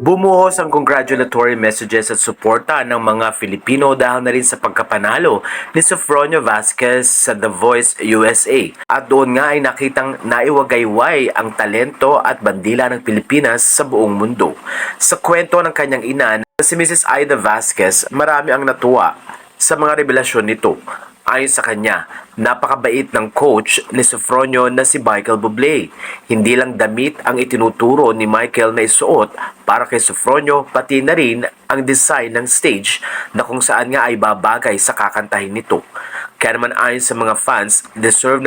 Bumuhos ang congratulatory messages at suporta ng mga Filipino dahil na rin sa pagkapanalo ni Sofronio Vasquez sa The Voice USA. At doon nga ay nakitang naiwagayway ang talento at bandila ng Pilipinas sa buong mundo. Sa kwento ng kanyang ina na si Mrs. Aida Vasquez, marami ang natuwa sa mga revelasyon nito. Ayon sa kanya, napakabait ng coach ni Sofronio na si Michael Bublé. Hindi lang damit ang itinuturo ni Michael na isuot para kay Sofronio, pati na rin ang design ng stage na kung saan nga ay babagay sa kakantahin nito. Kaya naman ayon sa mga fans, deserve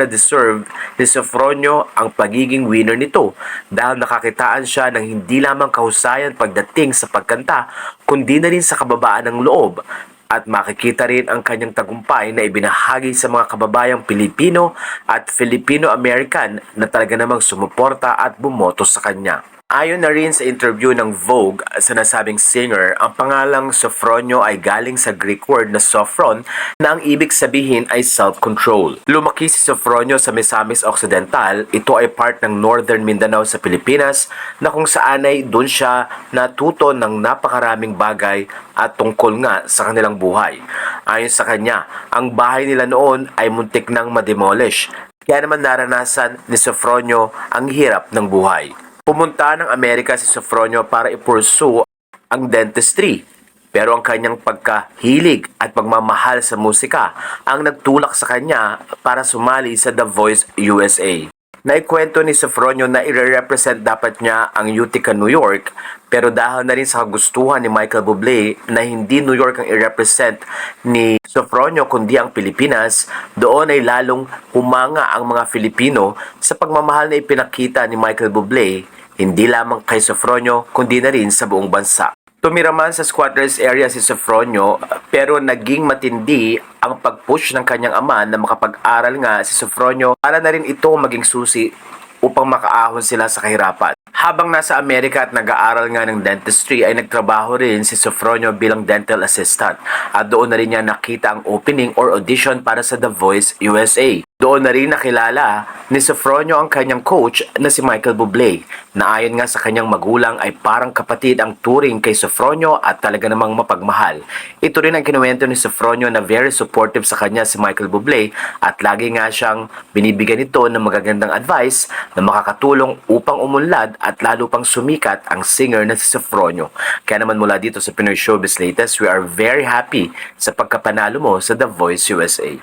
ni Sofronio ang pagiging winner nito dahil nakakitaan siya ng hindi lamang kahusayan pagdating sa pagkanta kundi na rin sa kababaan ng loob. At makikita rin ang kanyang tagumpay na ibinahagi sa mga kababayang Pilipino at Filipino-American na talaga namang sumuporta at bumoto sa kanya. Ayon na rin sa interview ng Vogue sa nasabing singer, ang pangalang Sofronio ay galing sa Greek word na Sophron na ang ibig sabihin ay self-control. Lumaki si Sofronio sa Misamis Occidental. Ito ay part ng Northern Mindanao sa Pilipinas na kung saan ay doon siya natuto ng napakaraming bagay at tungkol nga sa kanilang buhay. Ayon sa kanya, ang bahay nila noon ay muntik nang mademolish. Kaya naman naranasan ni Sofronio ang hirap ng buhay. Pumunta ng Amerika si Sofronio para i-pursue ang dentistry. Pero ang kanyang pagkahilig at pagmamahal sa musika ang nagtulak sa kanya para sumali sa The Voice USA. Naikwento ni Sofronio na i-represent dapat niya ang Utica, New York, pero dahil na rin sa kagustuhan ni Michael Bublé na hindi New York ang i-represent ni Sofronio kundi ang Pilipinas, doon ay lalong humanga ang mga Filipino sa pagmamahal na ipinakita ni Michael Bublé, hindi lamang kay Sofronio kundi na rin sa buong bansa. Tumira man sa squatters area si Sofronio pero naging matindi ang pag-push ng kanyang ama na makapag-aral nga si Sofronio para na rin ito maging susi upang makaahon sila sa kahirapan. Habang nasa Amerika at nag-aaral nga ng dentistry ay nagtrabaho rin si Sofronio bilang dental assistant at doon na rin niya nakita ang opening or audition para sa The Voice USA. Doon na rin nakilala ni Sofronio ang kanyang coach na si Michael Bublé na ayon nga sa kanyang magulang ay parang kapatid ang turing kay Sofronio at talaga namang mapagmahal. Ito rin ang kinuwento ni Sofronio na very supportive sa kanya si Michael Bublé at lagi nga siyang binibigyan ito ng magagandang advice na makakatulong upang umunlad at lalo pang sumikat ang singer na si Sofronio. Kaya naman mula dito sa Pinoy Showbiz Latest, we are very happy sa pagkapanalo mo sa The Voice USA.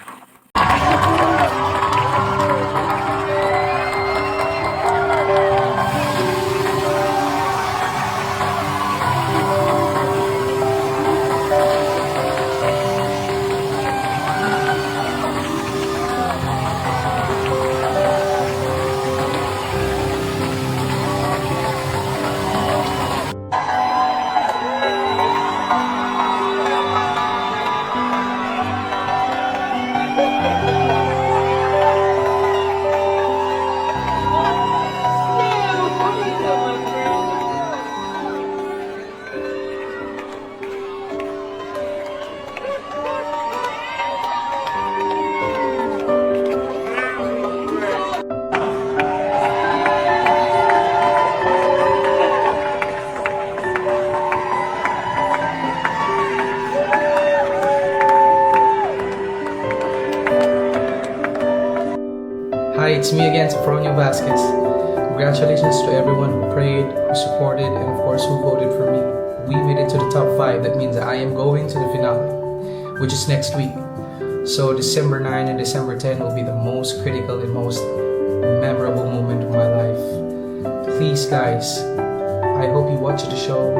Hi, it's me again, Sofronio Vasquez. Congratulations to everyone who prayed, who supported, and of course who voted for me. We made it to the top 5. That means that I am going to the finale, which is next week. So December 9 and December 10 will be the most critical and most memorable moment of my life. Please guys, I hope you watch the show.